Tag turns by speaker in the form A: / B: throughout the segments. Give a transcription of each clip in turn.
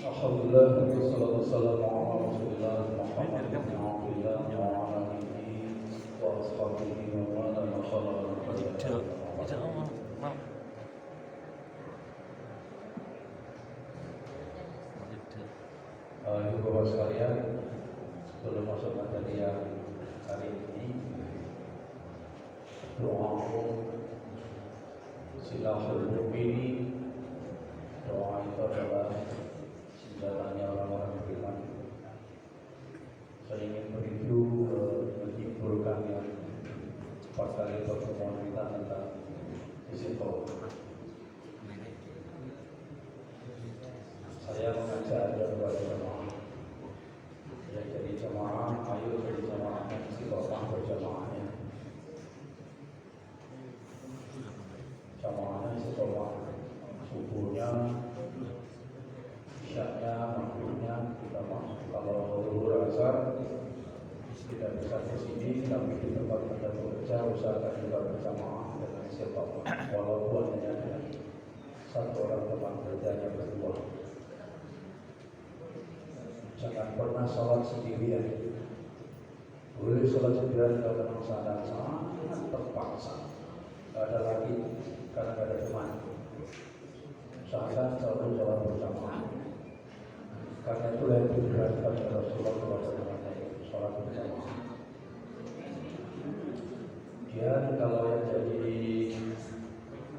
A: Alhamdulillah wassalatu wassalamu ala Rasulillah Muhammad bin Abdillah wa ala alihi wa ashabihi wa man
B: Tidak, tidak mau.
A: Ibu bapak sekalian, sebelum masuk materi yang hari ini, doa silahul mu'mini. Doa itu adalah senjatanya orang-orang beriman. Saya ingin mereview menyimpulkan yang cepat kali pertemuan kita tentang istiqomah. Saya mengajak Anda kepada jemaah. Ya, jadi jemaah, ayo jadi jemaah yang istiqomah berjemaahnya. Jemaahnya istiqomah. Subuhnya, isyaknya, maghribnya kita masuk. Kalau zuhur asar tidak bisa ke sini, tapi di tempat Anda bekerja usahakan juga berjamaah dengan siapapun, walaupun hanya dengan satu orang teman kerjanya berdua. Jangan pernah sholat sendirian. Boleh sholat sendirian kalau memang sangat terpaksa. Tidak ada lagi karena tidak ada teman. Usahakan selalu sholat bersama. Karena itu yang diberatkan oleh Rasulullah SAW, sholat bersama. Kemudian kalau yang jadi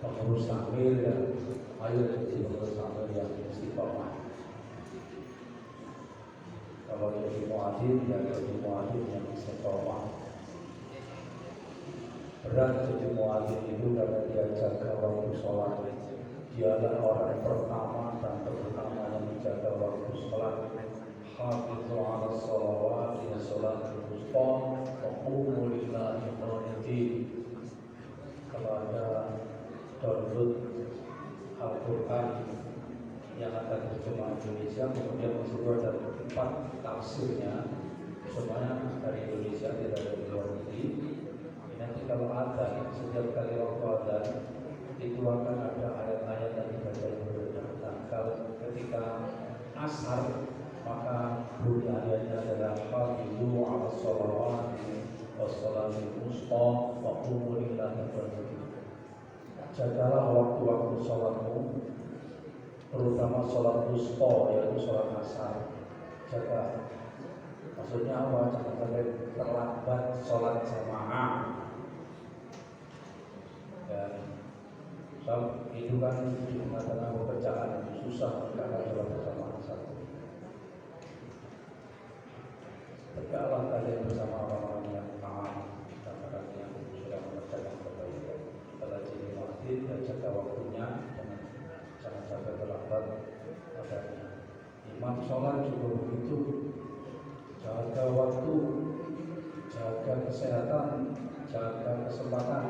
A: pengurus takmir, ya ayo jadi pengurus takmir yang istiqomah. Kalau jadi muadzin, ya jadi muadzin yang istiqomah. Berat jadi muadzin itu karena dia jaga waktu sholat. Dialah orang pertama dan terutama yang menjaga waktu sholat. Hafizu ala sholawat ya sholat al-wusta wa qumu lillahi qanitin. Kalau ada download Al-Quran yang akan terjemah Indonesia, kemudian masuk ada 4 tafsirnya, semuanya dari Indonesia, tidak dari luar negeri. Nanti kalau ada setiap kali waktu ada itu akan ada ayat-ayat dan ibadah yang berbeda. Nah, kalau ketika asar maka bunyi ayatnya adalah hafizu 'alas sholawati wassalatul wusta wa qumu lillahi qanitin. Jagalah waktu-waktu sholatmu, terutama sholat wusta, yaitu sholat asar. Jaga. Maksudnya apa? Jangan sampai terlambat sholat jamaah. Dan itu kan di tengah-tengah pekerjaan itu susah karena sholat bersama satu. Tegaklah kalian bersama orang-orang yang taat dan orang yang sudah mengerjakan kebaikan. Setelah jadi muadzin dan jaga waktunya, jangan sampai terlambat adanya. Imam sholat juga begitu, jaga waktu, jaga kesehatan, jaga kesempatan,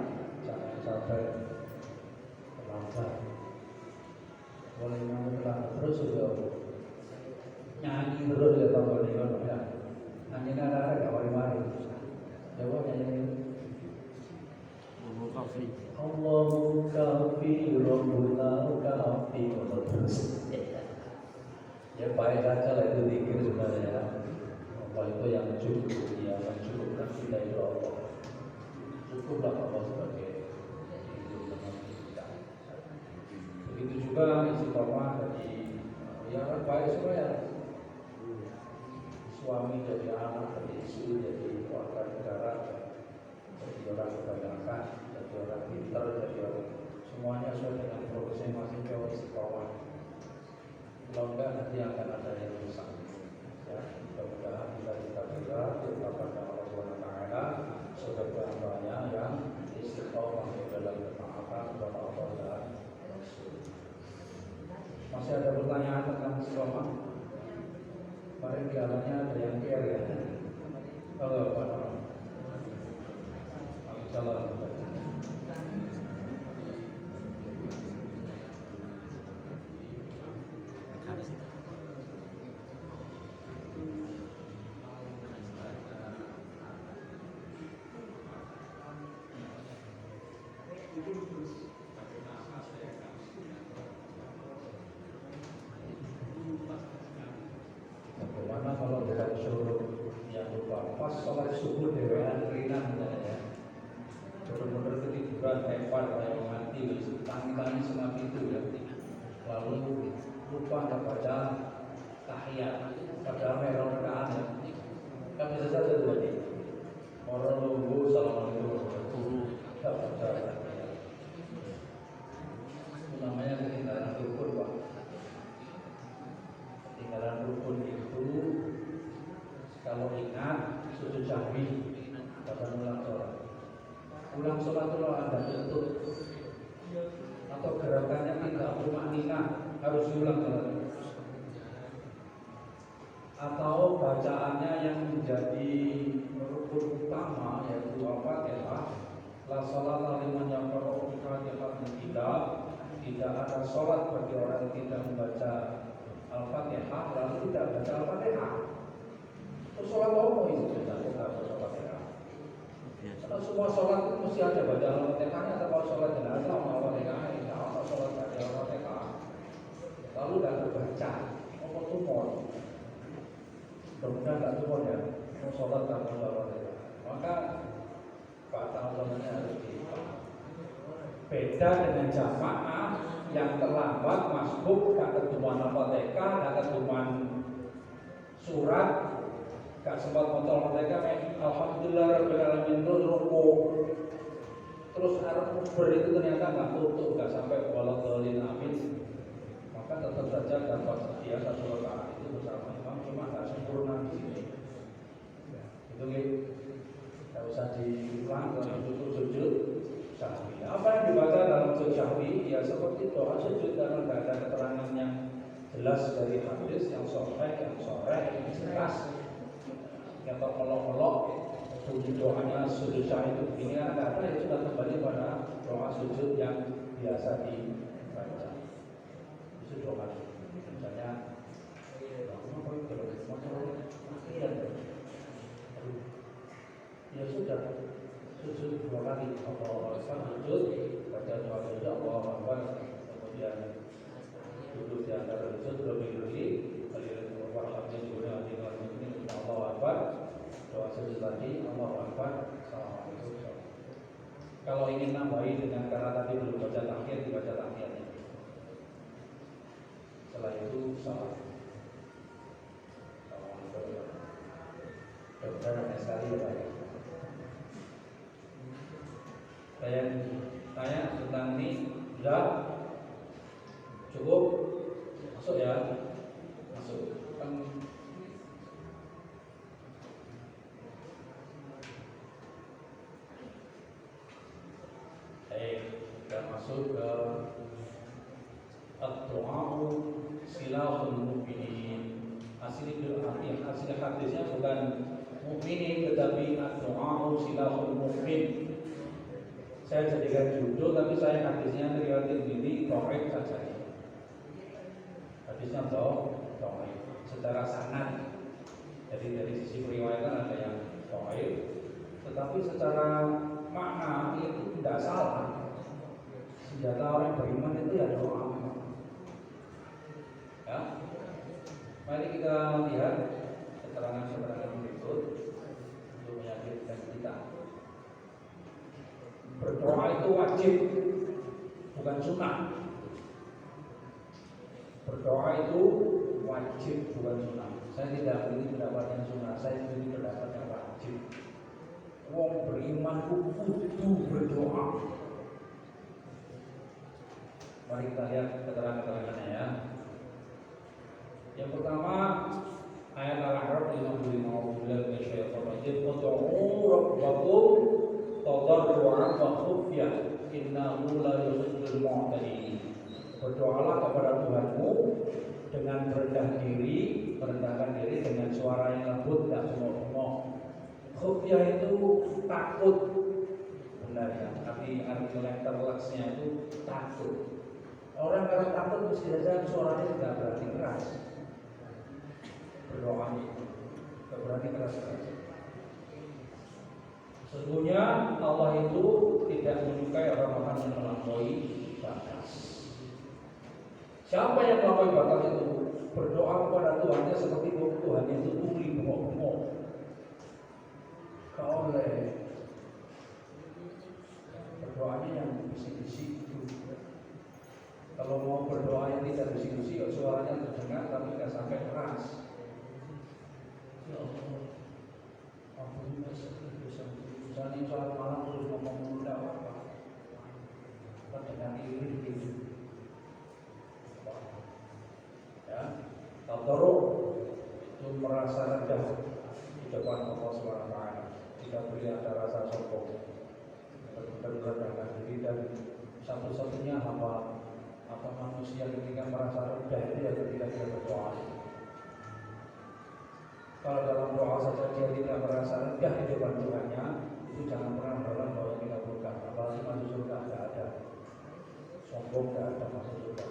A: jangan sampai terlambat. Boleh nyanyi terus juga, nyanyi terus ya tambah dengan ya. Nyanyi nara gak mari-mari. Jawab nyanyi. Allahu kafi Rabbuna kafi terus. Ya baik saja lah itu dikir sebenarnya. Allah itu yang cukup, yang mencukupkan kita itu Allah. Cukuplah Allah sebagai hidup dengan kita. Begitu juga istiqomah dari yang baik semua ya. Suami jadi anak, jadi istri, jadi warga negara, jadi orang kebanyakan, jadi orang pintar, jadi orang semuanya sesuai dengan profesi masing-masing istiqomah. Kalau enggak nanti akan ada yang rusak. Ya, mudah-mudahan kita berdoa kepada Allah Subhanahu wa taala sebagai hamba-Nya yang istiqomah dalam ketaatan kepada Allah dan Rasul. Masih ada pertanyaan tentang istiqomah? Kemarin jalannya ada yang care ya. Halo Pak Nono. Salam. pas sholat subuh dewean ringan ya. Bener-bener ketiduran kayak mati tangi-tangi semati itu ya. Lalu lupa baca tahiyat padahal merah rekaan ya. Kan bisa saja terjadi. Orang nunggu assalamualaikum tak baca tahiyat. Itu namanya ketinggalan rukun Pak. Ketinggalan rukun itu kalau ingat sujud sahwi bahkan ulang sholat. Ulang sholat kalau Anda tutup atau gerakannya tidak bermakna harus diulang sholat. Atau bacaannya yang menjadi rukun utama yaitu Al-Fatihah. La sholata liman yaqra'u Al-Fatihah tidak ada sholat bagi orang yang tidak membaca Al-Fatihah lalu tidak baca Al-Fatihah. Terus sholat apa itu tidak baca Al-Fatihah? Karena semua sholat itu mesti ada baca Al-Fatihahnya atau sholat jenazah Al-Fatihah tidak ada sholat baca Al-Fatihah. Lalu tidak terbaca, apa tumor? Mudah-mudahan tidak tumor ya. Mau sholat tanpa Al-Fatihah, maka baca sholatnya harus dipahami. Beda dengan jamaah yang terlambat masbuk gak ketuman Al-Fatihah, gak ketuman surat, gak sempat kontrol mereka alhamdulillah rabbil alamin terus rukuk. Terus arep itu ternyata gak tutup, gak sampai waladhdallin amin. Maka tetap saja dapat dia satu rakaat itu bersama imam, cuma gak sempurna di sini. Itu gitu. Gak usah diulang dalam sujud sahwi. Apa yang dibaca dalam sujud sahwi? Ya seperti doa sujud karena gak ada keterangan yang jelas dari hadis yang sahih, yang jelas. Yang melok-melok bunyi doanya sujud sahwi itu begini kan ada ya sudah kembali pada doa sujud yang biasa dibaca. Itu doa. Misalnya ya sudah sujud dua kali Allah sujud baca doa sujud Allah Akbar kemudian duduk di antara sujud lebih Allah Akbar doa sujud tadi Allah Akbar Assalamualaikum. Kalau ingin nambahi dengan karena tadi belum baca tahiyat dibaca tahiyatnya. Setelah itu salat. Mudah-mudahan sekali ya Pak. Saya tanya tentang ini sudah cukup masuk ya masuk kan. Kita masuk ke ad-du'a silahul mu'minin. Asli hadisnya bukan mukminin tetapi ad-du'a silahul mu'min. Saya jadikan judul tapi saya hadisnya riwayat ini dhaif saja. Hadisnya dhaif secara sanad. Jadi dari sisi periwayatan ada yang dhaif, tetapi secara makna itu tidak salah. Senjata orang beriman itu ya doa. Ya. Mari kita lihat keterangan-keterangan berikut untuk meyakinkan kita. Berdoa itu wajib, bukan sunnah. Berdoa itu wajib, bukan sunnah. Saya tidak beri pendapat yang sunnah, saya beri pendapat yang wajib. Wong beriman itu kudu berdoa. Mari kita lihat keterangan-keterangannya ya. Yang pertama ayat Al-A'raf 55 bulan syaitan rajim ud'u rabbakum tadarruan wa khufyah innahu la yuhibbul mu'tadin. Berdoalah kepada Tuhanmu dengan merendahkan diri dengan suara yang lembut dan bengok-bengok. Khufyah itu takut, benar ya. Tapi arti letterlexnya itu takut. Orang kalau takut mesti saja suaranya tidak berani keras. Berdoa itu tidak berani keras. Sesungguhnya Allah itu tidak menyukai orang-orang yang melampaui batas. Siapa yang melampaui batas itu berdoa kepada Tuhannya seperti Tuhan itu tuli bengok-bengok. boleh. Berdoanya yang bisik-bisik itu. Kalau mau berdoa yang tidak bisik-bisik, suaranya terdengar tapi tidak sampai keras. Ya Allah, ampuni dosa-dosa. Misalnya sholat malam terus ngomong tidak apa-apa. Dengan iri gitu. Ya, tadarruk itu merasa rendah di depan Allah Subhanahu wa taala. Tidak boleh ada rasa sombong. Merendahkan diri, dan satu-satunya hamba atau manusia ketika merasa rendah itu ya ketika dia berdoa. Kalau dalam doa saja dia tidak merasa rendah di depan Tuhannya, itu jangan pernah berharap bahwa dikabulkan. Apalagi masuk surga tidak ada. Sombong tidak ada masuk surga.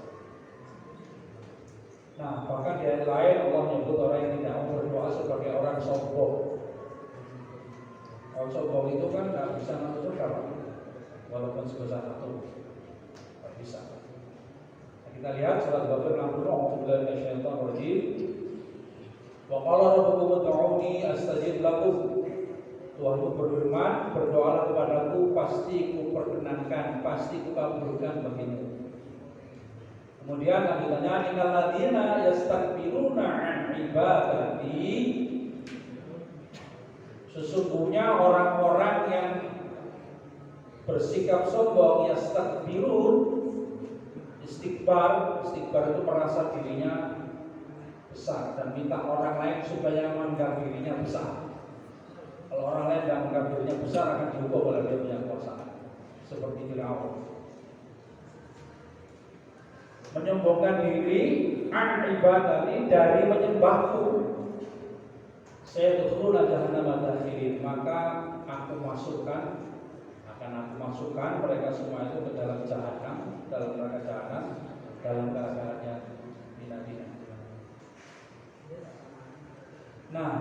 A: Nah, bahkan di ayat lain Allah menyebut orang yang tidak mau berdoa sebagai orang sombong. Orang sombong itu kan tidak bisa masuk surga, Pak. Walaupun sebesar atom, tidak bisa. Nah, kita lihat surat Ghafir 60. A'udzubillahi minasyaitonir rajim. Wa qala rabbukum ud'uni astajib lakum. Tuhanmu berfirman, berdoalah kepadaku, pasti kuperkenankan, pasti kukabulkan bagimu. Kemudian lanjutannya, innal ladzina yastakbiruna an ibadati. Sesungguhnya orang-orang yang bersikap sombong, yastakbirun, istikbar itu merasa dirinya besar dan minta orang lain supaya menganggap dirinya besar. Kalau orang lain yang menganggap dirinya besar akan dihukum oleh dia punya kuasa. Seperti Firaun. Menyombongkan diri an ibadati, dari menyembahku. Saya dukhruna jahannam dakhirin, maka akan aku masukkan mereka semua itu ke dalam jahanam, dalam neraka jahanam, dalam keadaannya bina-bina. Nah,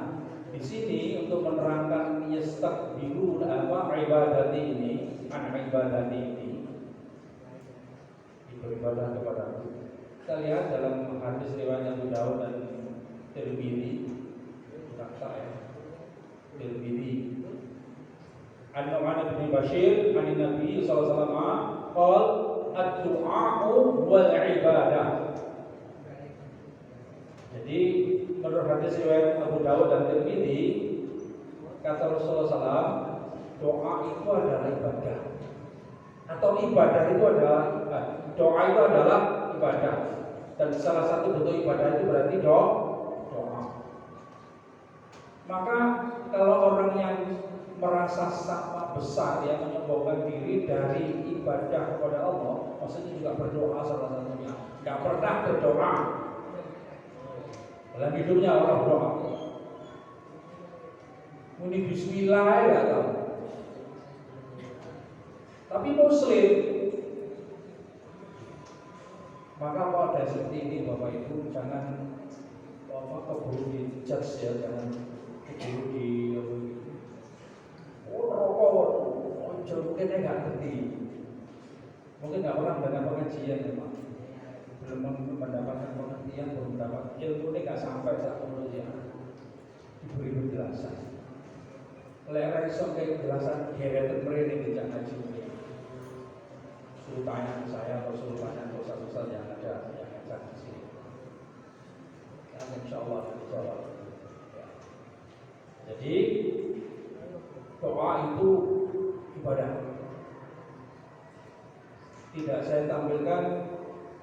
A: di sini untuk menerangkan yastakbiru ibadati ini, an ibadati ini, beribadah kepada aku. Kita lihat dalam hadis riwayat Abu Dawud dan Tirmidzi, Tirmidzi. An-Nu'man bin Bashir an Nabi sallallahu alaihi wasallam qala ad-du'a'u wal ibadah. Jadi menurut hadis riwayat Abu Dawud dan Tirmidzi, kata Rasulullah SAW, doa itu adalah ibadah, atau ibadah itu adalah doa itu adalah ibadah, dan salah satu bentuk ibadah itu berarti doa. Maka kalau orang yang merasa sangat besar, yang menyombongkan diri dari ibadah kepada Allah, maksudnya juga berdoa salah satunya, nggak pernah berdoa. Dalam hidupnya orang berdoa, muni bismillah ya tahu. Tapi Muslim, maka pada seperti ini Bapak Ibu jangan keburu dijudge ya, jangan keburu di rokok, mungkin nggak ngerti, mungkin nggak pernah mendengar pengajian ya Pak. Belum mendapatkan pengertian, belum mendapat ilmu, ini nggak sampai saat pengajian diberi penjelasan. Lera iso kayak penjelasan hebat mereka tidak ngaji ini. Suruh tanya ke saya atau suruh tanya ke ustaz-ustaz yang ada yang ngajak di sini. Dan insya Allah dijawab. Ya. Jadi doa itu ibadah. Tidak saya tampilkan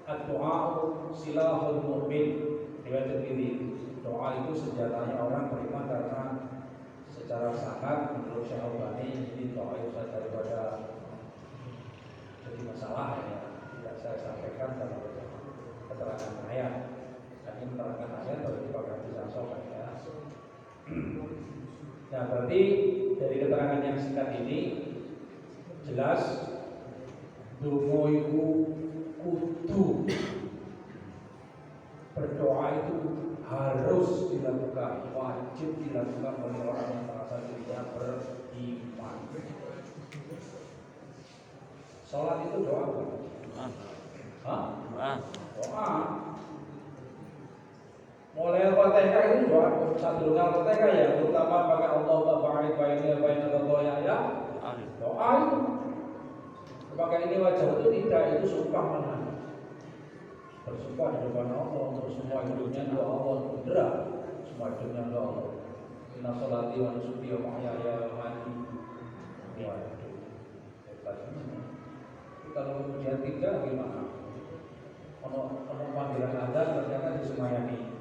A: ad-du'a silahul mu'min. Riwayat ini, doa itu senjatanya orang beriman, karena secara sangat menurut Syekh Albani ini doa itu daripada jadi masalah ya, tidak saya sampaikan dalam keterangan ayat. Ini menerangkan ayat baru dipakai bisa sopan ya. Nah, berarti dari keterangan yang singkat ini jelas donga iku kudu, berdoa itu harus dilakukan, wajib dilakukan oleh orang yang merasa dirinya beriman. Salat itu doa bukan? Doa. Mulai Al-Fatihah itu doa satu Al-Fatihah ya, terutama pakai Allah ba'id baini wa baina qadaya ya. Doa itu. Pakai ini wajah itu tidak, itu sumpah mana? Bersumpah di depan Allah untuk semua hidupnya doa Allah, beneran semua hidupnya doa Allah. Inna sholati wa nusuki wa mahyaya wa mamati. Kalau kemudian tidak gimana? Ono panggilan adzan ternyata disemayani,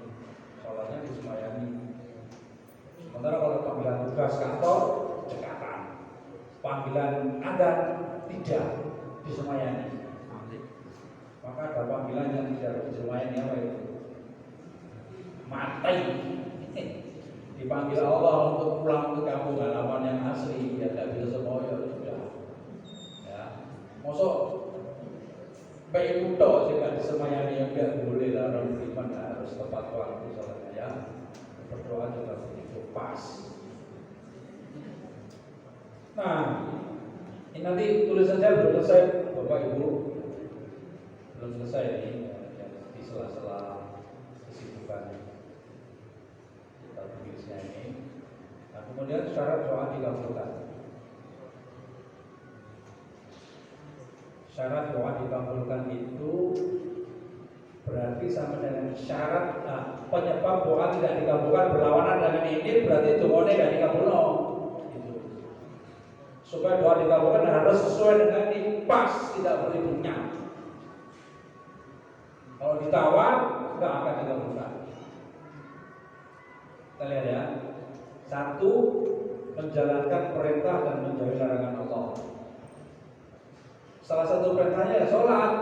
A: sholatnya disemayani. Sementara kalau panggilan tugas kantor cekatan, panggilan adzan tidak disemayani. Maka ada panggilan yang tidak disemayani apa itu? Mati. Dipanggil Allah untuk pulang ke kampung halaman yang asli, ya tidak bisa semoyo sudah. Ya, mosok baik muda sih kan semayani yang tidak boleh lah, orang beriman harus tepat waktu sholatnya ya. Berdoa juga begitu pas. Nah, ini nanti tulis saja, belum selesai Bapak Ibu, belum selesai ini di sela-sela kesibukan kita tulisnya ini. Nah, kemudian syarat doa dikabulkan. Syarat doa dikabulkan itu berarti sama dengan syarat penyebab doa tidak dikabulkan berlawanan dengan ini, berarti doanya tidak dikabulkan. Gitu. Supaya doa dikabulkan harus sesuai dengan ini, pas, tidak boleh punya. Kalau ditawar nggak akan dikabulkan. Kita lihat ya. Satu, menjalankan perintah dan menjauhi larangan Allah. Salah satu perintahnya ya sholat.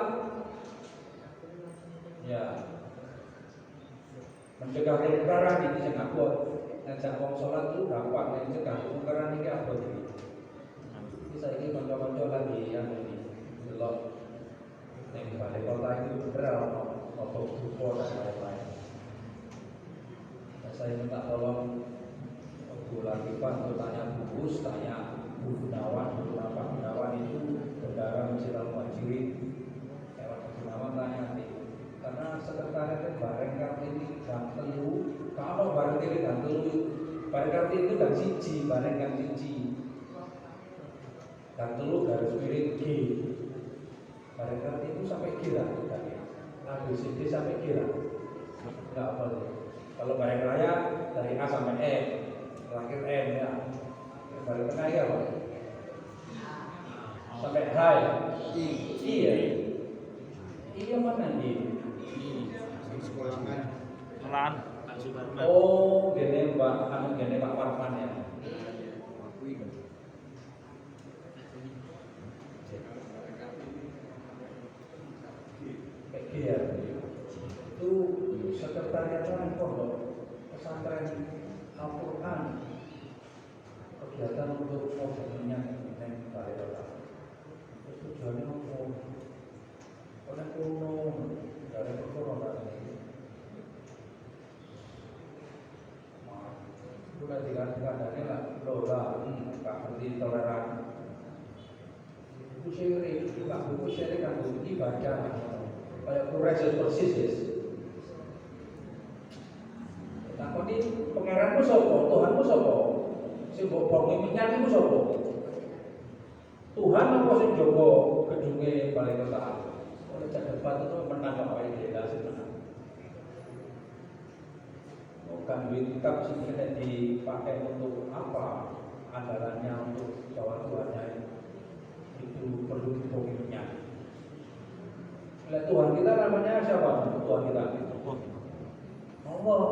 A: Ya, mencegah kemungkaran itu yang abot. Ngajak wong sholat itu gampang, mencegah kemungkaran ini abot. Bisa ini konco-konco lagi yang ini belum. Yang balik kota itu beneran atau buku dan lain-lain. Saya minta tolong Bu Latifah untuk tanya Bu Gus, tanya Bu Gunawan, Pak Gunawan itu Bendara Masjid Al-Muhajirin. Pak Gunawan tanya nanti, karena sekretariat bareng Kartini dan telu, kalau bareng Kartini dan telu, bareng Kartini itu dan siji, bareng kan siji, dan telu garis miring G. Bareng Kartini itu sampai kira, ABCD sampai kira, nggak apa tuh. Kalau bareng raya dari A sampai E, terakhir M ya. Bareng tengah ya Pak. Sampai H ya. Iya. Iya mana ini?
B: Melan.
A: Oh, gini Mbak, gini Pak Warman ya. Kayak dia. Itu sekretariat pondok pesantren Al-Quran, kegiatan untuk minyak yang Balai Kota. Tujuannya apa? Oleh kuno dari corona ini. Bukan dikatakan lah, lola, tak berarti toleran. Buku syirik, buku syirik kan buku ibadah, kayak Quraisy persis. Nah, ini pangeranmu sapa? Tuhanmu sapa? Sing mbok bongi minyak iku sapa? Tuhan apa sing jaga gedunge Balai Kota? Oleh cak debat itu menang kok awake dhewe sing menang. Bukan duit kitab sing kena dipakai untuk apa? Anggarannya untuk bahwa Tuhannya itu perlu dibongi minyak. Oleh Tuhan kita namanya siapa? Tuhan kita Allah.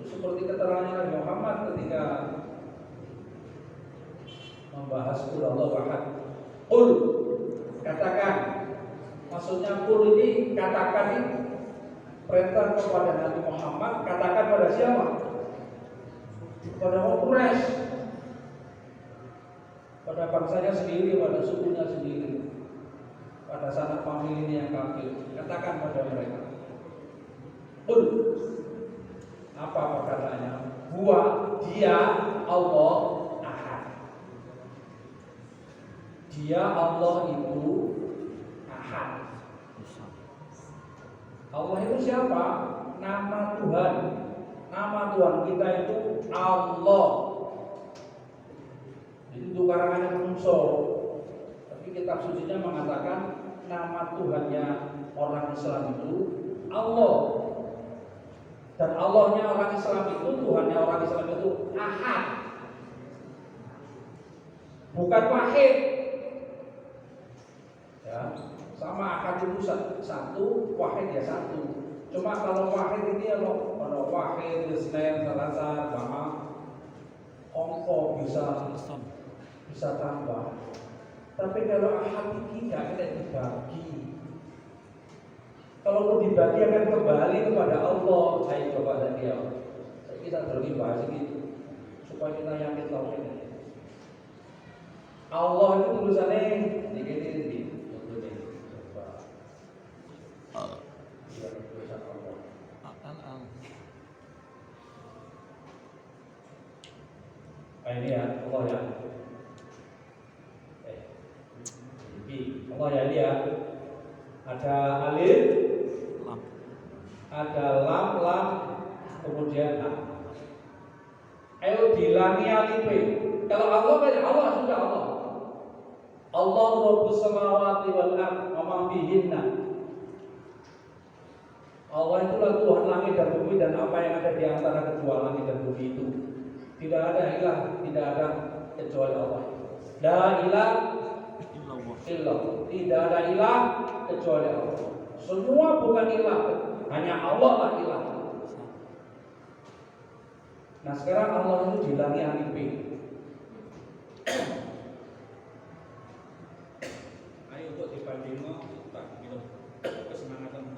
A: Seperti keterangannya Nabi Muhammad ketika membahas qul Allahu ahad. Qul, katakan. Maksudnya qul ini katakan ini perintah kepada Nabi Muhammad, katakan pada siapa? Kepada orang Quraisy. Pada bangsanya sendiri, pada sukunya sendiri. Pada sanak familinya yang kafir. Katakan pada mereka. Qul, apa perkataannya? Huwa, dia Allah ahad. Dia Allah itu ahad. Allah itu siapa? Tuhan. Nama Tuhan kita itu Allah. Itu karangannya Penungso. Tapi kitab sucinya mengatakan nama Tuhannya orang Islam itu Allah. Dan Allahnya orang Islam itu, Tuhannya orang Islam itu Ahad. Bukan Wahid. Ya, sama Ahad itu satu, Wahid ya satu. Cuma kalau Wahid ini kalau Wahid, Isnin, Salasa, Maha, Ongko bisa tambah. Tapi kalau Ahad ini tidak ada dibagi. Kalau mau dibagi akan kembali kepada Allah. Saya coba tadi ya. Kita berlebih bahas gitu supaya kita yakin tauhid. Allah itu tulisannya ini. Coba. Ya, tulisan Allah. Ini ya Allah ya. Ini Allah ya ini ya. Ada alif, ada lam, kemudian a. Ayo dilangi alif. Kalau Allah kan Allah sudah Allah. Allah Rabbus samawati wal ardh wa ma fihinna. Allah itulah Tuhan langit dan bumi dan apa yang ada di antara kedua langit dan bumi itu. Tidak ada ilah, tidak ada kecuali Allah. La ilaha illallah. Tidak ada ilah kecuali Allah. Semua bukan ilah, hanya Allah lah ilah. Nah sekarang Allah itu dilangi alif. Ayo untuk dibandingno tak gitu. Kesemangatan.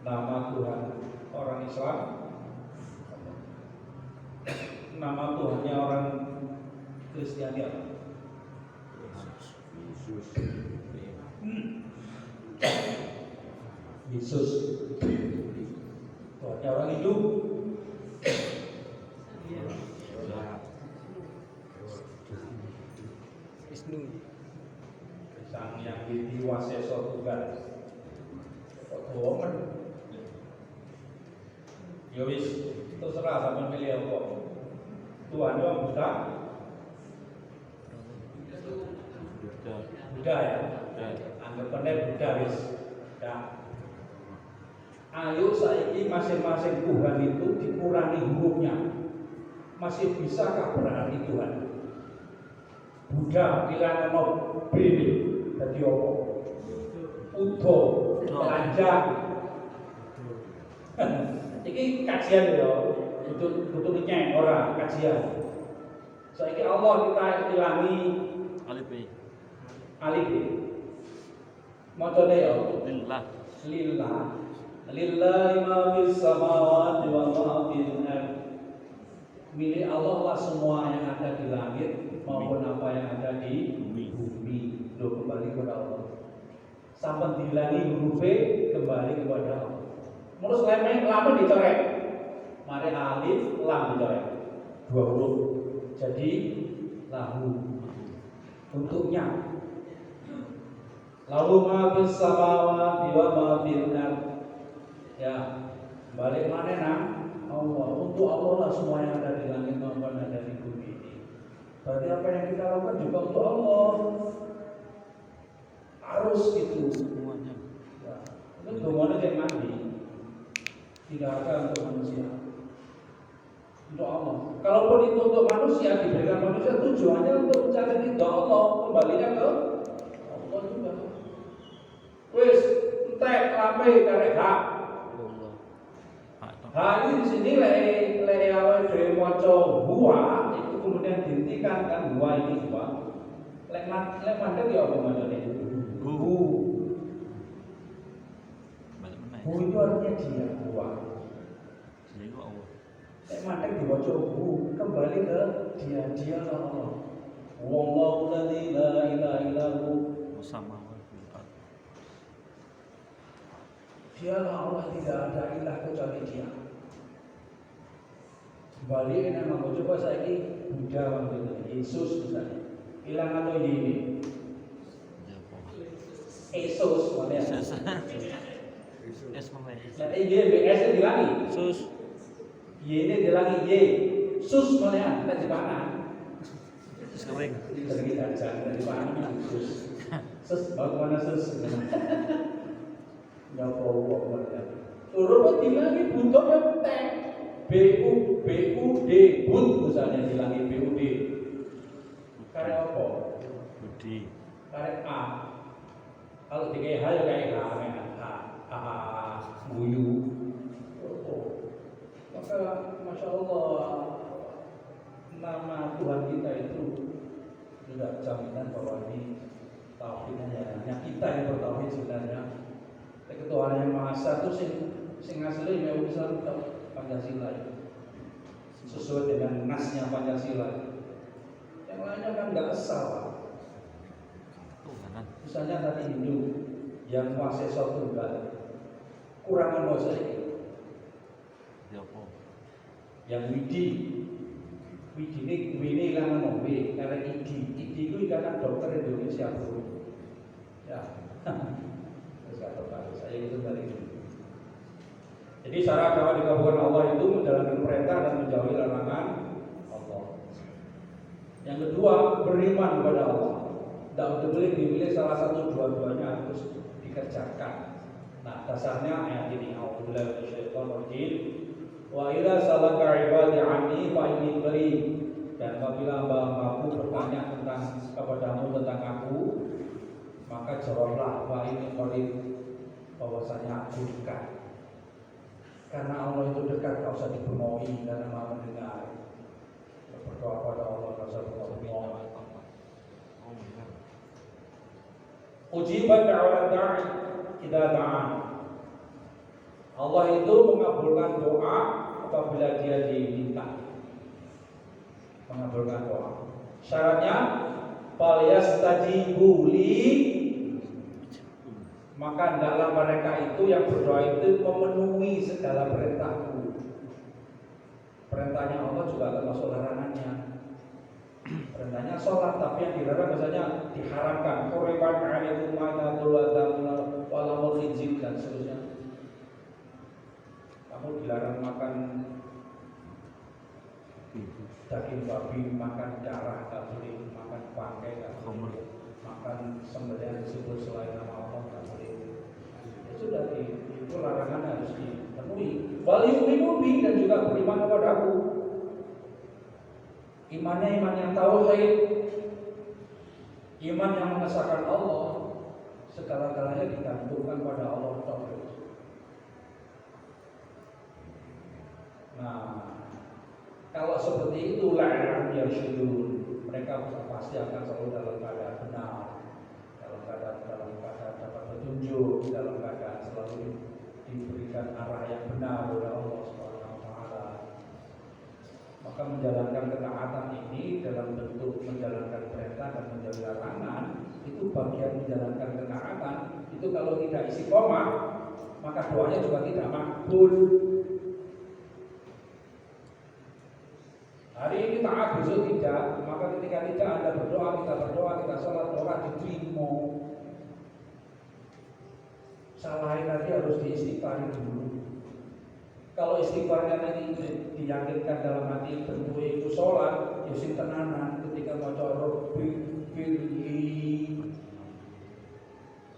A: Nama Tuhan orang Islam, nama Tuhannya orang Kristiani apa? Yesus. Tuhannya orang Hindu. Wisnu. Sang Hyang Widi Waseso Tunggal. Kok bohongan? Ya wis, terserah sampean pilih apa. Tuhan yang Buddha. Buddha ya. Anggapannya Buddha wis. Ya. Ayo saiki masing-masing Tuhan itu dikurangi hurufnya. Masih bisakah berarti Tuhan? Buddha bilang ono B dadi apa? Udo, telanjang. Iki kajian ya, butuh nyeng ora kajian. Saiki Allah kita ilangi alif. Macane ya lillah. Lillahi ma fis samawati wa ma fil ardh. Milik Allah lah semua yang ada di langit maupun apa yang ada di bumi. Loh kembali kepada Allah. Sampai dilangi huruf kembali kepada Allah. Terus lam dicorek. Mari alif lam dicorek. 2 huruf. Jadi lahu. Untuknya. Lalu ma fis samawati wa ma fil ardh. Ya, balik mana nang? Allah. Untuk Allah lah semua yang ada di langit maupun ada di bumi ini. Berarti apa yang kita lakukan juga untuk Allah. Harus gitu semuanya. Ya, itu semuanya yang mandi. Tidak ada untuk manusia. Untuk Allah. Kalaupun itu untuk manusia, diberikan manusia tujuannya untuk mencari ridha Allah, kembalinya ke Allah juga. Wis, entek lambe karek hak. Hari di sini lek awal dari maca huwa itu kemudian dihentikan kan huwa ini huwa. Lek mandek ya apa macane? Hu. Hu itu artinya dia huwa. Dia itu Allah. Lek mandek diwaca hu kembali ke dia lah Allah. Wallahu alladzi la ilaha illa hu. Dialah Allah, tidak ada ilah kecuali Dia. Balik nama coba saya ini Buddha maksudnya, Yesus misalnya. Ilang atau Yini? Yesus mana? Nah, YBS itu dilangi.
B: Sus.
A: Yini dilangi Y. Sus mana? Kita di mana?
B: Sering.
A: Sering aja dari mana? Sus. Sus, bagaimana sus? Ya Allah, mana? Turun dilangi Buddha yang teh. BUD Bud misalnya dilangi BUD. Karya apa?
B: Budi.
A: Karya A. Kalau tiga H ya kayak H, Buyu. Maka Masya Allah, nama Tuhan kita itu juga jaminan bahwa ini tauhidnya hanya kita yang bertauhid sebenarnya. Ketuhanan yang Maha Esa itu sing asli ya bisa Pancasila itu sesuai dengan nasnya Pancasila. Yang lainnya kan nggak salah. Misalnya tadi Hindu yang kuasai suatu tunggal, kurangan mau saya yang Widi ini karena mau karena Idi itu karena dokter Indonesia bro. Ya, saya itu dari itu. Jadi syarat dakwah dikabulkan Allah itu menjalankan perintah dan menjauhi larangan Allah. Yang kedua, beriman kepada Allah. Tidak boleh dimilih salah satu dua-duanya harus dikerjakan. Nah, dasarnya ayat ini. A'udzubillahi minasyaitonir rajim. Wa idza salaka ibadi anni fa inni bari. Dan apabila hamba-hambaku bertanya kepadamu tentang aku, maka jawablah wa inni bari, bahwasanya aku dekat. Karena Allah itu dekat, tak usah dipenuhi karena Maha mendengar. Berdoa pada Allah, tak usah berdoa. Ujibat da'wat da'i idza da'an. Allah itu mengabulkan doa apabila dia diminta. Mengabulkan doa. Syaratnya falyastajibu li, maka hendaklah mereka itu yang berdoa itu memenuhi segala perintahku. Perintahnya Allah juga termasuk larangannya. Perintahnya sholat, tapi yang dilarang misalnya diharamkan. Qurban alaikum ma'natul walamul khizib dan seterusnya. Kamu dilarang makan daging babi, makan darah, tak boleh makan bangkai, tak boleh makan sembelihan disebut selain nama Allah, tak boleh. Ya sudah, itu larangan harus dipenuhi. Wal yu'minu bi, dan juga beriman kepada aku. Imannya iman yang tauhid, iman yang mengesahkan Allah, segala-galanya digantungkan pada Allah tauhid. Nah, kalau seperti itu la'an yarsyudun, mereka pasti akan selalu dalam keadaan benar, dalam keadaan dapat petunjuk, dalam keadaan selalu diberikan arah yang benar oleh Allah Subhanahu wa taala. Maka menjalankan ketaatan ini dalam bentuk menjalankan perintah dan menjauhi larangan, itu bagian menjalankan ketaatan. Itu kalau tidak istiqomah, maka doanya juga tidak makbul. Hari ini taat, besok tidak. Maka ketika tidak Anda berdoa, kita sholat, doa diterima. Salahin tadi harus diistighfari dulu. Kalau istighfarnya tadi diyakinkan dalam hati bentuk itu sholat, ya sing tenanan ketika mau corok pilih.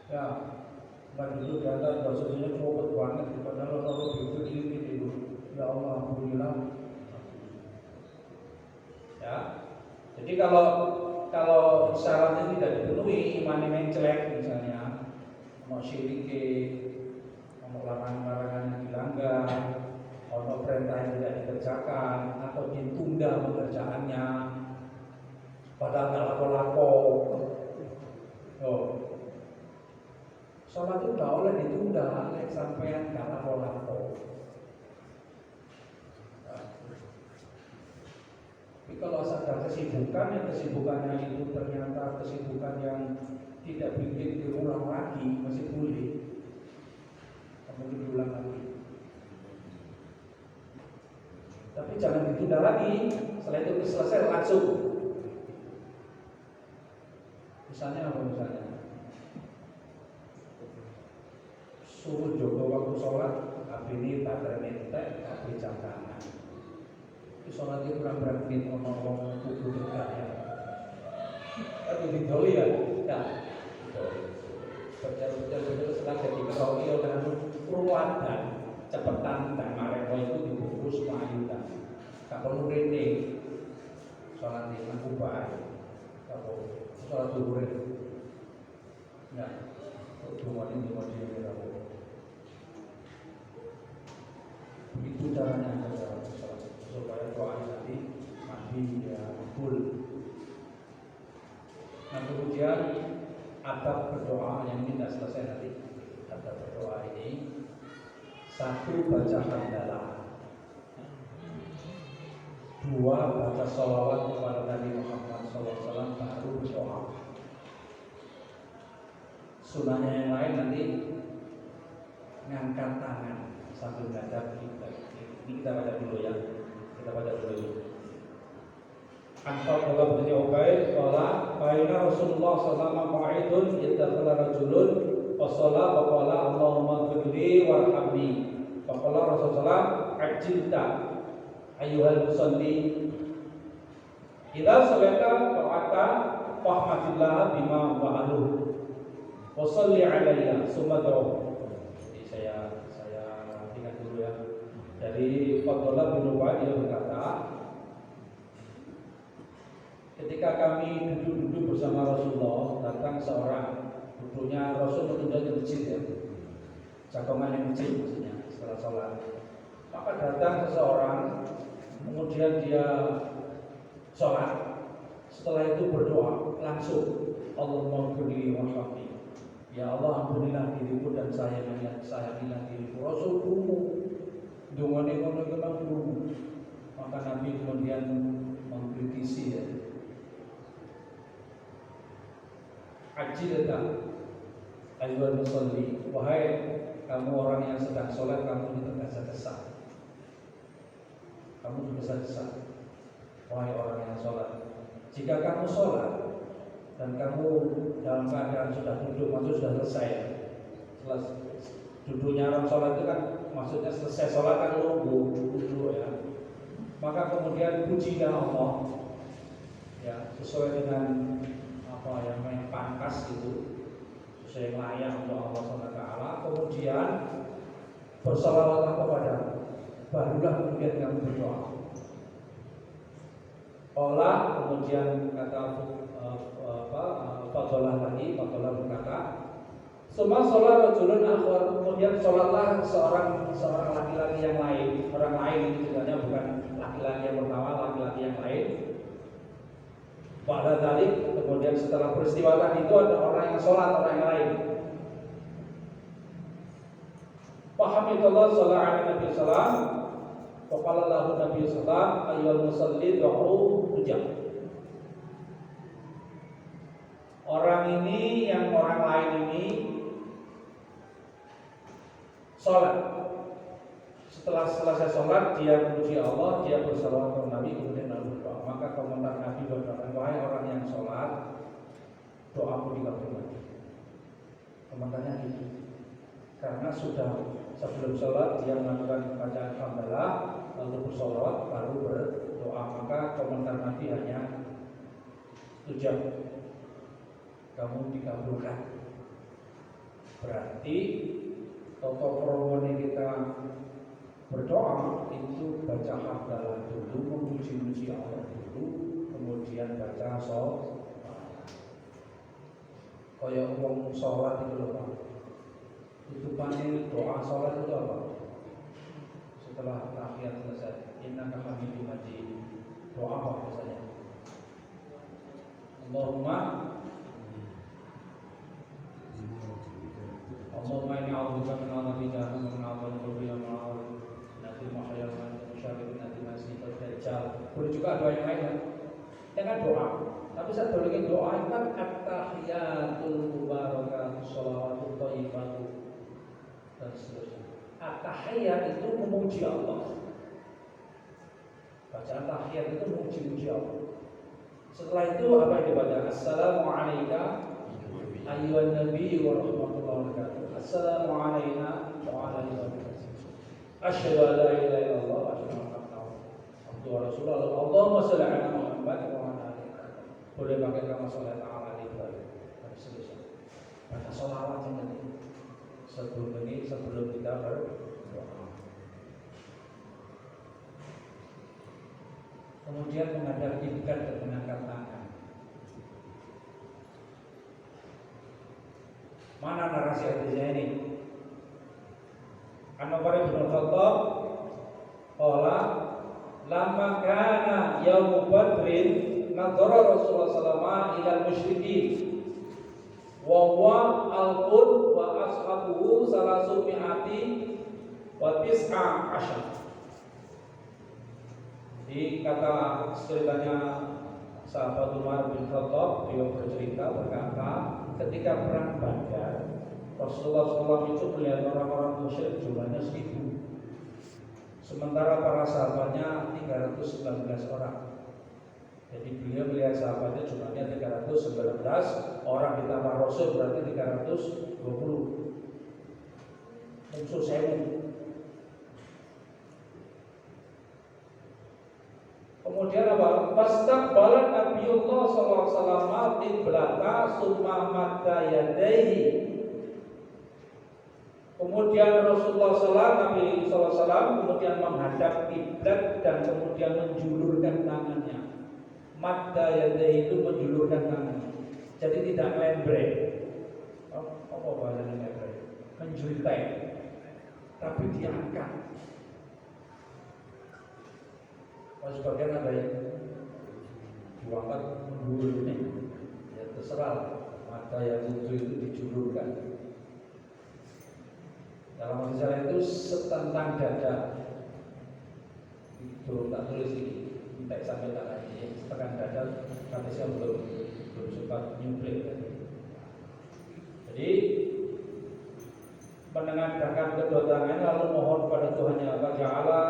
A: Ya, nggak dulu data bahasanya cepet banget. Padahal kalau pilih itu, ya Allah alhamdulillah. Ya, jadi kalau syaratnya tidak dipenuhi, imannya mencelek misalnya, mau syirik, mau larangan-larangan yang dilanggar, atau perintah yang tidak dikerjakan, atau ditunda pengerjaannya, padahal nggak lapo-lapo. Oh, sholat itu nggak boleh ditunda sampai nggak lapo-lapo. kalau sadar kesibukannya itu ternyata kesibukan yang tidak bikin diulang lagi, masih boleh. Mungkin diulang lagi. Tapi jangan ditunda lagi. Setelah itu selesai langsung. Misalnya apa misalnya? Suruh jaga waktu sholat, tapi ini tak termintek, tapi jam tangan. Di sholat itu kurang berarti ngomong kubu dekat ya. Tapi didoli ya, ya. Betul setelah jadi keroki dengan ruwatan cepetan dan mareko itu dibungkus mayutan. Tak perlu rene. Sholat di kubah, apa? Sholat zuhur. Nah, ini begitu caranya saja supaya doa nanti mati ya full. Nah kemudian adab berdoa yang ini tidak selesai nanti. Adab berdoa ini satu baca hamdalah, dua baca sholawat kepada Nabi Muhammad SAW baru berdoa. Sunahnya yang lain nanti ngangkat tangan sambil menghadap kiblat. Ini kita baca dulu ya. Kita baca dulu. Anfal bola bunyi okai bola. Baina Rasulullah sallallahu alaihi wasallam yadkhulu rajulun wasalla faqala Allahumma firli warhamni. Faqala Rasulullah ajilta ayyuhal musalli. Idza sallata fa'ata fahmatillah bima wa'aluh. Wa shalli alayya summa dawu. Jadi saya ingat dulu ya. Dari Abdullah bin Ubay dia berkata, ketika kami duduk bersama Rasulullah, datang seorang, duduknya Rasul menunjuk yang kecil ya, jagongan yang kecil maksudnya setelah sholat. Maka datang seseorang, kemudian dia sholat, setelah itu berdoa langsung, Allahumma ghfirli warhamni. Ya Allah ampunilah diriku dan sayangilah diriku. Rasul krungu, dungane ngono krungu. Maka Nabi kemudian mengkritisi ya. Ajilta ayyuhal musalli, wahai kamu orang yang sedang sholat, kamu tergesa-gesa. Kamu tergesa-gesa. Wahai orang yang sholat, jika kamu sholat dan kamu dalam keadaan sudah duduk, maksud sudah selesai. Duduknya orang sholat itu kan maksudnya selesai sholat kan nunggu duduk ya. Maka kemudian pujilah Allah ya, sesuai dengan apa yang pantas itu, sesuai yang layak untuk Allah SWT. Kemudian bersalawatlah kepada, barulah kemudian kamu berdoa. Allah kemudian kata Fadollah berkata, semua sholat rajulun akhwar, kemudian sholatlah seorang laki-laki yang lain, orang lain ini sebenarnya bukan laki-laki yang pertama, laki-laki yang lain. Pada tadi kemudian setelah peristiwa tadi itu ada orang yang sholat, orang yang lain. Fahamidullah sallallahu alaihi wasallam. Faqala lahu Nabi sallallahu ayyuhal musalli du'u ujab. Orang ini yang orang lain ini sholat. Setelah selesai sholat dia memuji Allah, dia bersalawat kepada Nabi, kemudian lalu berdoa. Maka komentar Nabi berkata, wahai orang yang sholat, doamu dikabulkan. Komentarnya gitu. Karena sudah sebelum sholat dia melakukan bacaan hamdalah, lalu bersalawat, baru berdoa. Maka komentar Nabi hanya ujab, kamu dikabulkan. Berarti toto promone kita berdoa itu baca hamdalah dulu, memuji-muji Allah dulu, kemudian baca sholat. Kayak wong sholat itu loh Pak. Itu panggil doa sholat itu apa? Setelah tahiyat selesai, innaka hamidum majid. Doa apa biasanya? Allahumma inni a'udzubika min adzabi jahannam wa min adzabil qabri wa min adzabil mahya wal mamat wa min syarri fitnatil masiihid dajjal. Boleh juga doa yang lain kan? dengan doa. Tapi saat lagi doa itu kan at-tahiyatul mubarakatuh sholawatut thayyibatu dan seterusnya. At-tahiyat itu memuji Allah. Bacaan tahiyat itu memuji Allah. Setelah itu apa yang dibaca? Assalamualaikum ayyuhan nabi wa rahmatullahi wa barakatuh. Assalamu alayna wa ala ibadillah. Asyhadu an la ilaha illallah wa asyhadu anna Muhammadan rasulullah. Allahumma shalli ala Muhammad wa ala ali Muhammad. Boleh pakai kama sholli ala Ibrahim. Dan seterusnya. Baca sholawat ini sebelum kita berdoa. Kemudian menghadap kiblat dan mengangkat tangan. Mana narasi hadisnya ini? An-Umar bin Khattab qala lamma kana yaum badrin nadhara Rasulullah sallallahu alaihi wasallam ila al-musyrikin wa huwa al-qud wa ashabuhu salasu mi'ati wa tis'a asyar. Di kata ceritanya sahabat Umar bin Khattab, beliau bercerita berkata, ketika perang Badar, Rasulullah SAW itu melihat orang-orang musyrik jumlahnya 1000, sementara para sahabatnya 319 orang. Jadi beliau melihat sahabatnya jumlahnya 319 orang, ditambah Rasul berarti 320. Musuh 1000. Kemudian apa? Fastaqbala Nabiullah sallallahu alaihi wasallam qiblata summa madda yadayhi. Kemudian Rasulullah Nabi sallallahu alaihi wasallam kemudian menghadap kiblat dan kemudian menjulurkan tangannya. Madda yadayhi itu menjulurkan tangannya. Jadi tidak lembrek. Apa bahasanya lembrek? Menjulurkan. Tapi diangkat. Sebagian ada yang diangkat mundur ini, ya terserah. Mata yang itu dijulurkan. Dalam hadis itu setentang dada. Itu tak tulis ini, tak sampai tak lagi. Setengah dada, hadisnya belum sempat nyumplik. Jadi menengadahkan kedua tangan lalu mohon pada Tuhannya Allah Ta'ala.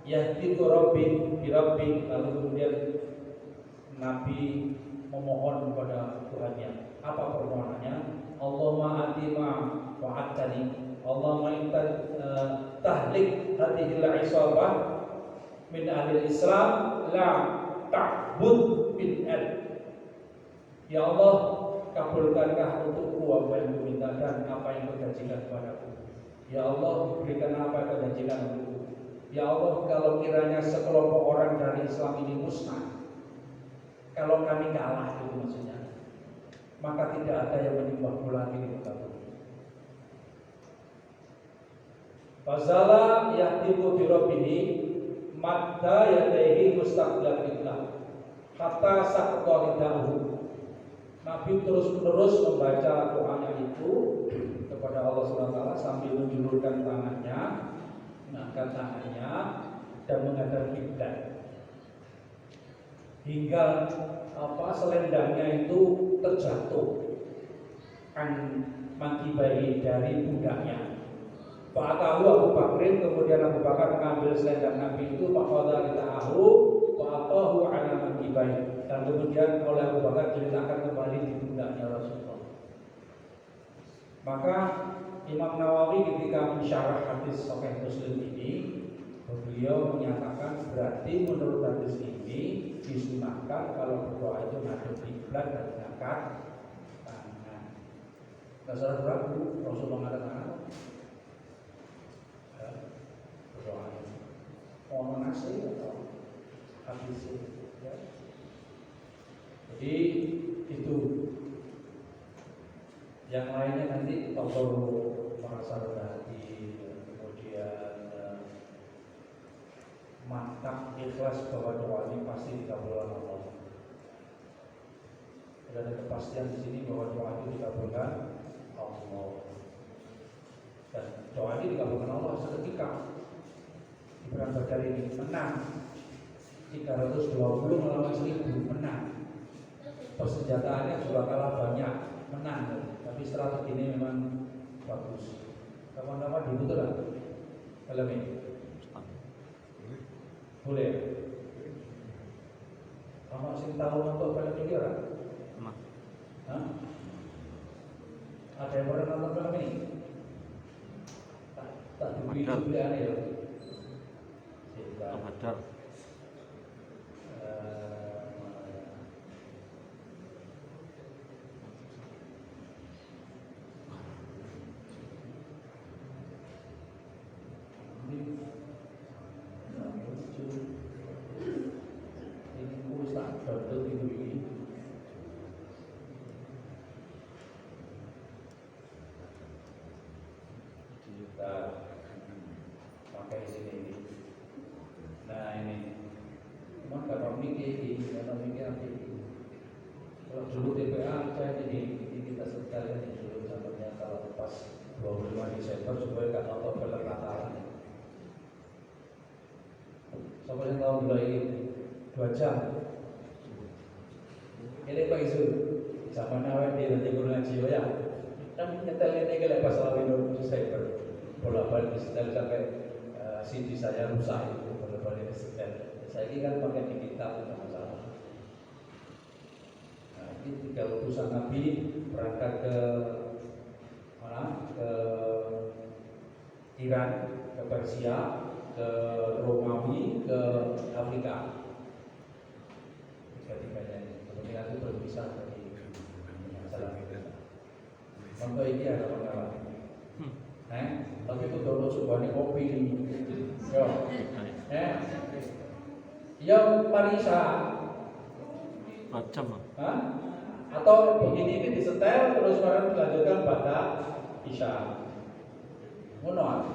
A: Yahdiku Rabbi birabbi. Lalu kemudian Nabi memohon kepada Tuhannya. Apa permohonannya? Allahumma atima wa'atani. Allahumma inta tahlik hadihil isabah min ahli Islam la ta'bud bil al. Ya Allah, kabulkankah untukku apa yang kuminta dan apa yang kau janjikan kepadaku. Ya Allah, berikan apa yang kau janjikan untukku. Ya Allah, kalau kiranya sekelompok orang dari Islam ini musnah, kalau kami kalah itu maksudnya, maka tidak ada yang menyembahmu lagi di muka bumi. Fazala yahdiku birabbihi madda yadaihi mustaqbilal qiblah hatta saqta ridahu. Nabi terus-menerus membaca doanya itu kepada Allah SWT sambil menjulurkan tangannya, mengangkat tangannya dan menghadap kiblat hingga selendangnya itu terjatuh kan mankibai dari pundaknya. Pak tahu Abu Bakrin, kemudian Abu Bakar mengambil selendang Nabi itu, Pak Fadal tahu, Pak Atahu ala mankibai, dan kemudian oleh Abu Bakar diletakkan kembali di pundaknya Rasulullah. Maka Imam Nawawi ketika mensyarah hadis Sahih Muslim ini, beliau menyatakan berarti menurut hadis ini disunahkan kalau berdoa itu menghadap kiblat dan mengangkat tangan. Dasar ragu Rasulullah mengangkat tangan. Berdoa. Mau nasi atau hadis ya. Jadi itu. Yang lainnya nanti kalau merasa berhati, kemudian mantap ikhlas bahwa doa ini pasti dikabulkan Allah. Ada kepastian di sini bahwa doa itu dikabulkan Allah. Dan doa ini dikabulkan Allah seketika. Di perang Badar ini menang. 320 melawan 1000 menang. Persenjataannya juga kalah banyak, menang. Tapi strategi ini memang bagus. Kapan-kapan dibutuh lah film ini. Boleh. Kamu sih tahu untuk film ini orang? Hah? Ada yang pernah nonton film ini? Tak dipilih aneh ya.
B: Badar.
A: Pakai sini. Nah ini, cuma kalau mikir nanti. Kalau dulu TPA saya jadi kita setel ini dulu contohnya kalau pas 25 Desember supaya nggak nonton film Natalan. Siapa yang tahu dulu ini 2 jam. Ini Pak Isu, zaman awal dia nanti guru ngaji ya. Kan nyetel ini kalau pas 25 Desember. Bolak-balik disetel sampai CD saya rusak itu, bolak-balik disetel. Saya ini kan pakai digital, tidak masalah. Nah, ini 3 utusan Nabi berangkat ke mana? Ke Iran, ke Persia, ke Romawi, ke Afrika. Tiga-tiganya ini. Kemudian itu berpisah dari masalah itu. Contoh ini ada apa? Tapi itu download sebuah kopi ini. Yo. Yang Parisa.
B: Macam.
A: Atau begini ini disetel terus barang dilanjutkan pada Isya. Ngono.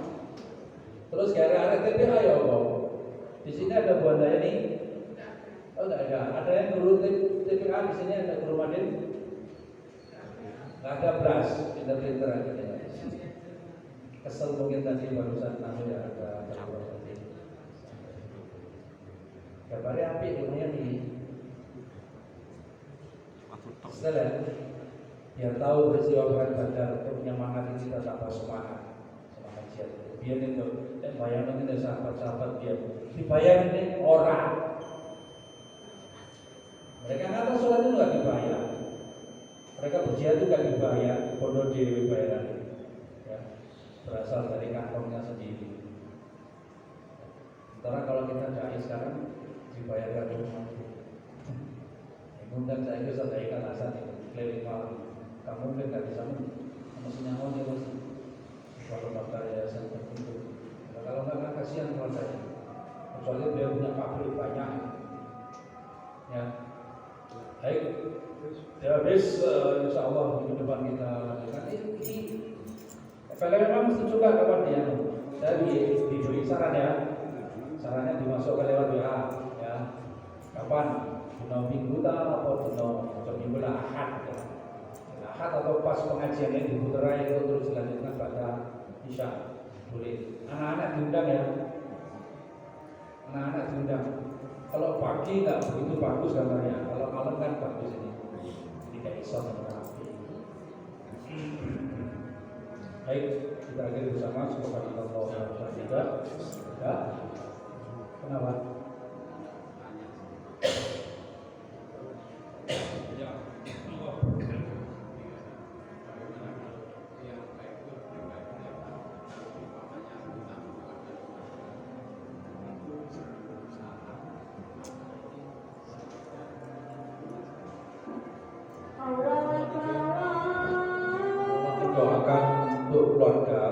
A: Terus gara-gara TPA ya kok. Di sini ada buatnya ini. Oh enggak ada. Ada yang dulu TPA di sini ada guru Madin. Enggak ada beras, pinter-pinter aja. Kesel mungkin tadi barusan namanya ada terlalu tadi. Kabarnya api lumayan nih. Setelah biar tahu peristiwa perang Badar untuk menyemangati kita tambah semangat jihad. Biar itu bayangin itu sahabat-sahabat dia dibayar ini orang. Mereka nggak sholat itu nggak dibayar. Mereka berjihad itu nggak dibayar, bodoh diri bayaran. Berasal dari kantongnya sendiri. Sementara kalau kita dai sekarang dibayarkan rumah. Mungkin saya itu sudah ikan asal itu keliling malam. Kamu mungkin nggak bisa mestinya mau dia masih kalau bakal yayasan tertentu. Kalau nggak kasihan kalau saya. Kecuali dia punya pabrik banyak. Ya, baik. Ya habis insya Allah minggu depan kita lanjutkan ini. Kalau memang mesti juga kapan dia, saya diberi saran ya, sarannya dimasukkan lewat WA ya. Kapan? Dino minggu atau dino minggu lah Ahad ya. Ahad atau pas pengajiannya diputerai itu terus dilanjutkan pada Isya. Boleh. Anak-anak diundang ya. Anak-anak diundang. Kalau pagi nggak begitu bagus gambarnya, kalau malam kan bagus ini. Tidak iso dengan api. Baik, kita akhiri bersama. Subhanallah wa bihamdihi. Ya. Kenapa? Doakan untuk keluarga,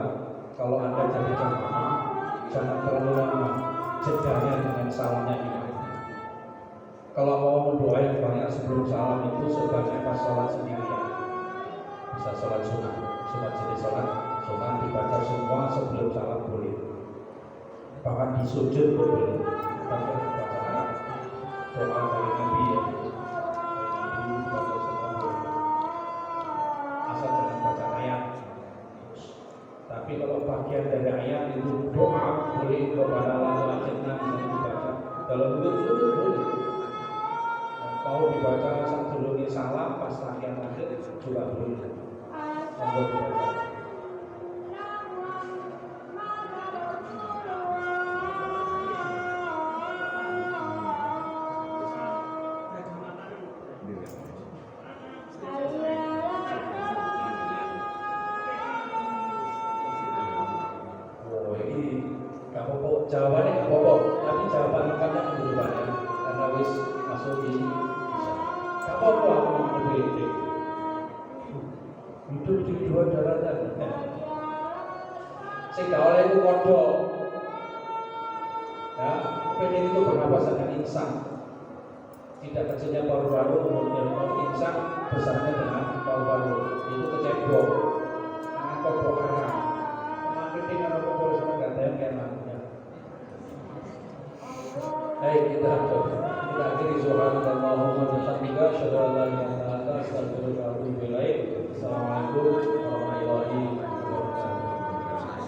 A: kalau Anda jadi jamaah, jangan terlalu lama jedanya dengan salamnya ini. Kalau mau mendoain banyak sebelum salam itu sebagai pas sholat sendirian. Bisa sholat sunnah jenis sholat sunnah dibaca semua sebelum salam boleh. Bahkan di sujud boleh. Pakai bacaan doa dari Nabi ya. Tapi kalau bagian dari ayat itu doa boleh kepada Allah wajibnya bisa dibaca. Kalau itu Bahlul. Monggo dibaca. Oh, ini gak apa-apa, jawabannya gak apa-apa, tapi jawaban lengkapnya minggu depan ya, karena wis masuk di bisa. Gak apa-apa aku mau PDP. Hidup di dua daratan. Sing gak oleh itu kodok. Ya, PDP itu bernapas dengan insan. Tidak kecilnya paru-paru, kemudian insan besarnya dengan paru-paru. Itu kecebong. Tangan kodok haram. Marketing atau populasi sama gantian kayak namanya. Baik, kita akhiri subhanallahumma wa bihamdika asyhadu an la ilaha illa anta astaghfiruka